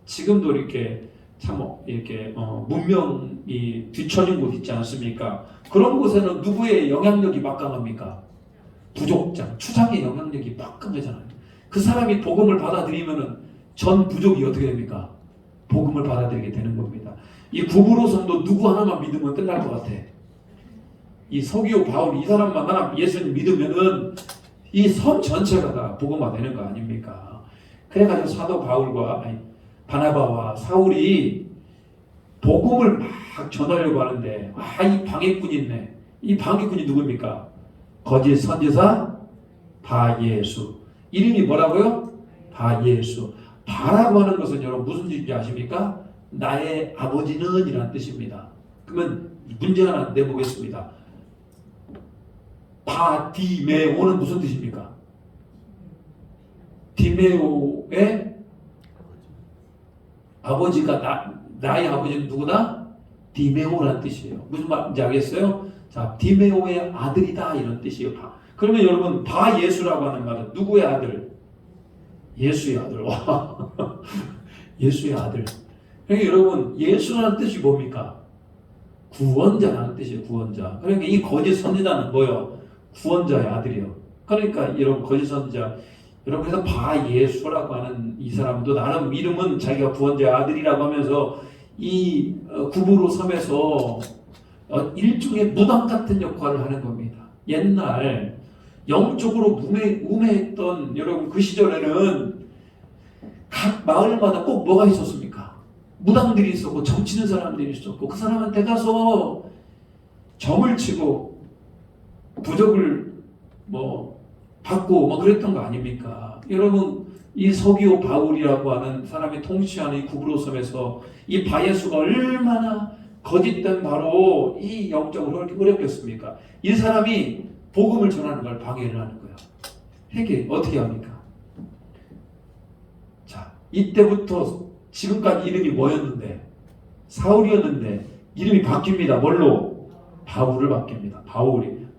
지금도 이렇게 문명이 뒤처진 곳 있지 않습니까? 그런 곳에는 누구의 영향력이 막강합니까? 부족장, 추장의 영향력이 막강하잖아요. 그 사람이 복음을 받아들이면은 전 부족이 어떻게 됩니까? 복음을 받아들이게 되는 겁니다. 이 구브로 성도 누구 하나만 믿으면 끝날 것 같아. 이 서기오 바울 이 사람만 하나 예수님 믿으면은 이 섬 전체가 다 복음화 되는 거 아닙니까? 그래가지고 사도 바나바와 사울이 복음을 막 전하려고 하는데 이 방해꾼이 있네. 이 방해꾼이 누굽니까? 거짓 선지자 바예수. 이름이 뭐라고요? 바예수. 바라고 하는 것은 여러분 무슨 뜻인지 아십니까? 나의 아버지는 이란 뜻입니다. 그러면 문제 하나 내보겠습니다. 바디메오는 무슨 뜻입니까? 디메오의 아버지가 나의 아버지는 누구다? 디메오란 뜻이에요. 무슨 말인지 알겠어요? 자, 디메오의 아들이다 이런 뜻이에요. 그러면 여러분 바예수라고 하는 말은 누구의 아들? 예수의 아들. 예수의 아들. 그러니까 여러분 예수라는 뜻이 뭡니까? 구원자라는 뜻이에요. 구원자. 그러니까 이 거짓 선지자는 뭐요? 구원자의 아들이요. 그러니까 여러분 거짓 선지자 여러분 그래서 바예수라고 하는 이 사람도 나름 이름은 자기가 구원자의 아들이라고 하면서 이 구브로 섬에서 일종의 무당 같은 역할을 하는 겁니다. 옛날 영적으로 우매했던 여러분 그 시절에는 각 마을마다 꼭 뭐가 있었습니까? 무당들이 있었고 점치는 사람들이 있었고 그 사람한테 가서 점을 치고 부적을 받고 그랬던 거 아닙니까? 여러분 이 서기오 바울이라고 하는 사람이 통치하는 이 구브로 섬에서 이 바예수가 얼마나 거짓된 바로 이 영적으로 어렵겠습니까? 이 사람이 복음을 전하는 걸 방해를 하는 거야. 해결 어떻게 합니까? 자, 이때부터 지금까지 이름이 뭐였는데? 사울이었는데 이름이 바뀝니다. 뭘로? 바울을 바뀝니다.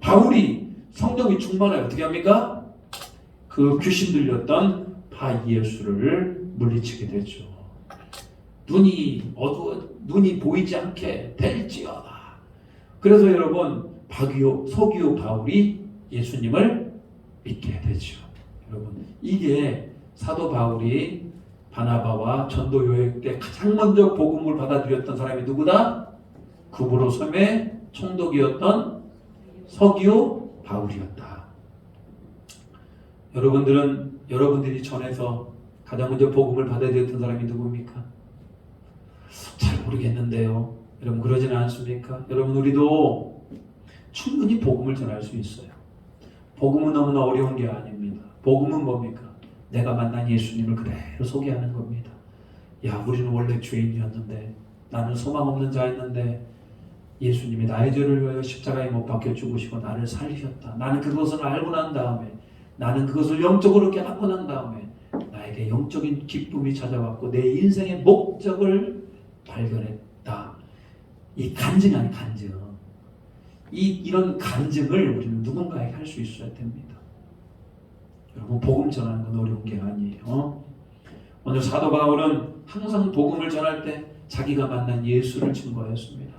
바울이 성령이 충만해 어떻게 합니까? 그 귀신 들렸던 바예수를 물리치게 되죠. 눈이 보이지 않게 될지어다. 그래서 여러분 서기오 바울이 예수님을 믿게 되죠. 여러분 이게 사도 바울이 바나바와 전도 여행 때 가장 먼저 복음을 받아들였던 사람이 누구다? 구브로 섬의 총독이었던 서기오 바울이었다. 여러분들이 전에서 가장 먼저 복음을 받아들였던 사람이 누굽니까? 잘 모르겠는데요. 여러분 그러지는 않습니까? 여러분 우리도 충분히 복음을 전할 수 있어요. 복음은 너무나 어려운 게 아닙니다. 복음은 뭡니까? 내가 만난 예수님을 그대로 소개하는 겁니다. 야, 우리는 원래 죄인이었는데 나는 소망 없는 자였는데 예수님이 나의 죄를 위하여 십자가에 못 박혀 죽으시고 나를 살리셨다. 나는 그것을 알고 난 다음에 나는 그것을 영적으로 깨닫고 난 다음에 나에게 영적인 기쁨이 찾아왔고 내 인생의 목적을 발견했다. 이 간증. 이런 간증을 우리는 누군가에게 할 수 있어야 됩니다. 여러분 복음 전하는 건 어려운 게 아니에요. 오늘 사도 바울은 항상 복음을 전할 때 자기가 만난 예수를 증거했습니다.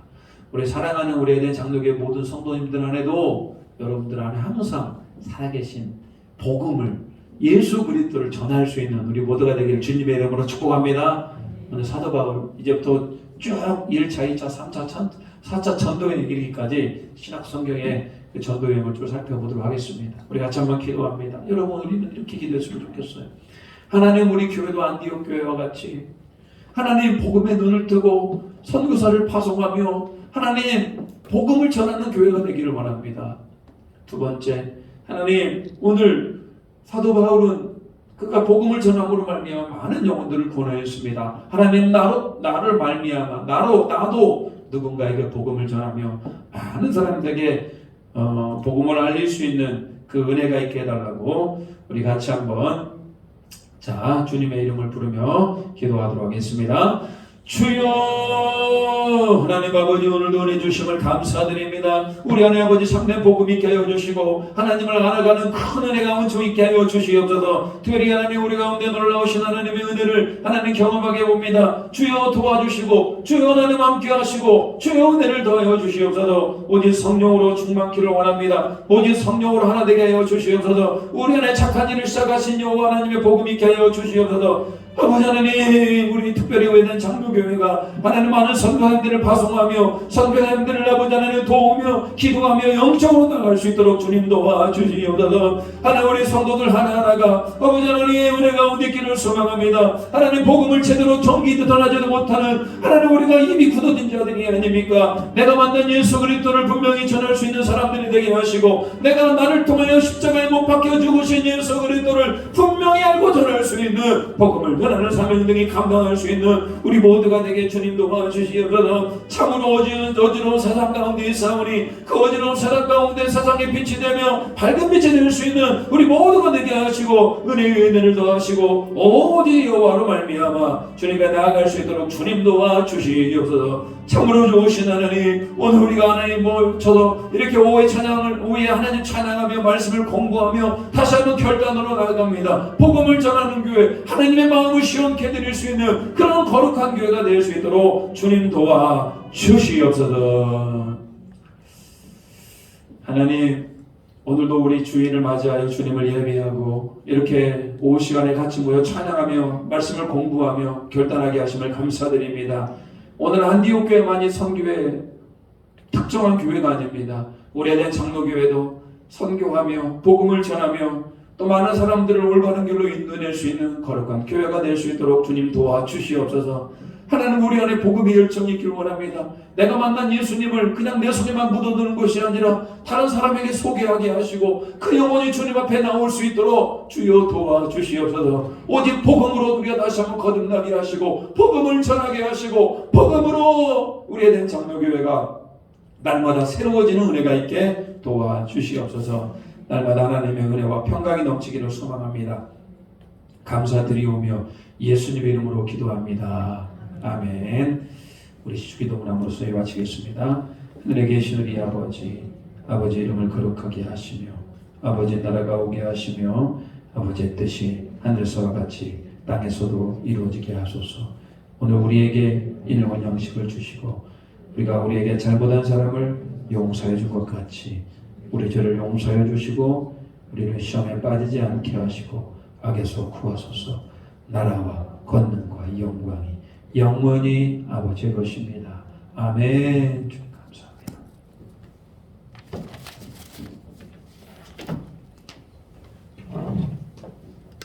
우리 사랑하는 우리 에덴 장로교회 모든 성도님들 안에도 여러분들 안에 항상 살아계신 복음을 예수 그리스도를 전할 수 있는 우리 모두가 되기를 주님의 이름으로 축복합니다. 오늘 사도 바울 이제부터 쭉 1차, 2차, 3차, 4차 전도여행 이르기까지 신약 성경의 그 전도여행을 쭉 살펴보도록 하겠습니다. 우리 같이 한번 기도합니다. 여러분 우리는 이렇게 기도했으면 좋겠어요. 하나님 우리 교회도 안디옥 교회와 같이 하나님 복음의 눈을 뜨고 선교사를 파송하며 하나님 복음을 전하는 교회가 되기를 원합니다. 두 번째 하나님 오늘 사도 바울은 그가 복음을 전함으로 말미암아 많은 영혼들을 구원하였습니다. 하나님 나를 말미암아 나도 누군가에게 복음을 전하며 많은 사람들에게 복음을 알릴 수 있는 그 은혜가 있게 해달라고 우리 같이 한번 주님의 이름을 부르며 기도하도록 하겠습니다. 주여 하나님 아버지 오늘도 은혜 주심을 감사드립니다. 우리 안에 아버지 참된 복음 있게 하여 주시고 하나님을 알아가는 큰 은혜가 온종 있게 하여 주시옵소서. 특별히 하나님 우리 가운데 놀라우신 하나님의 은혜를 하나님 경험하게 봅니다. 주여 도와주시고 주여 하나님 함께 하시고 주여 은혜를 더하여 주시옵소서. 오직 성령으로 충만키를 원합니다. 오직 성령으로 하나 되게 하여 주시옵소서. 우리 안에 착한 일을 시작하신 여호와 하나님의 복음 있게 하여 주시옵소서. 아버지 하나님 우리 특별히 오해된 장로교회가 하나님 많은 선교사님들을 파송하며 선교사님들을 아버지 하나님 도우며 기도하며 영적으로 나갈 수 있도록 주님 도와주시옵소서. 하나님 우리 성도들 하나하나가 아버지 하나님의 은혜 가운데 있기를 소망합니다. 하나님 복음을 제대로 정기 전하지도 못하는 하나님 우리가 입이 굳어진 자들이 아닙니까? 내가 만난 예수 그리스도를 분명히 전할 수 있는 사람들이 되게 하시고 내가 나를 통하여 십자가에 못 박혀 죽으신 예수 그리스도를 분명히 알고 전할 수 있는 복음을 전하는 사명등이 감당할 수 있는 우리 모두가 되게 주님 도와주시옵소서. 참으로 어지러운 세상 가운데 있사오니 그 어지러운 세상 가운데 세상의 빛이 되며 밝은 빛이 될 수 있는 우리 모두가 되게 하시고 은혜의 은혜를 더하시고 오직 여호와로 말미암아 주님께 나아갈 수 있도록 주님 도와주시옵소서. 참으로 좋으신 하나님 오늘 우리가 하나님 저도 이렇게 오후에 하나님 찬양하며 말씀을 공부하며 다시 한번 결단으로 나아갑니다. 복음을 전하는 교회 하나님의 마음을 시원케 드릴 수 있는 그런 거룩한 교회가 될 수 있도록 주님 도와주시옵소서. 하나님 오늘도 우리 주일을 맞이하여 주님을 예배하고 이렇게 오후 시간에 같이 모여 찬양하며 말씀을 공부하며 결단하게 하심을 감사드립니다. 오늘 안디옥 교회만이 선교회 특정한 교회가 아닙니다. 오래된 장로교회도 선교하며 복음을 전하며 또 많은 사람들을 올바른 길로 인도낼 수 있는 거룩한 교회가 될 수 있도록 주님 도와주시옵소서. 하나님 우리 안에 복음의 열정이 있길 원합니다. 내가 만난 예수님을 그냥 내 속에만 묻어두는 것이 아니라 다른 사람에게 소개하게 하시고 그 영혼이 주님 앞에 나올 수 있도록 주여 도와주시옵소서. 오직 복음으로 우리가 다시 한번 거듭나게 하시고 복음을 전하게 하시고 복음으로 우리에 대한 장로교회가 날마다 새로워지는 은혜가 있게 도와주시옵소서. 날마다 하나님의 은혜와 평강이 넘치기를 소망합니다. 감사드리오며 예수님의 이름으로 기도합니다. 아멘. 우리 기도문함으로써 마치겠습니다. 하늘에 계신 우리 아버지 이름을 거룩하게 하시며 아버지 나라가 오게 하시며 아버지의 뜻이 하늘에서와 같이 땅에서도 이루어지게 하소서. 오늘 우리에게 일용할 양식을 주시고 우리에게 잘못한 사람을 용서해 준 것 같이 우리 죄를 용서해 주시고 우리를 시험에 빠지지 않게 하시고 악에서 구하소서. 나라와 권능과 영광이 영원히 아버지의 것입니다. 아멘.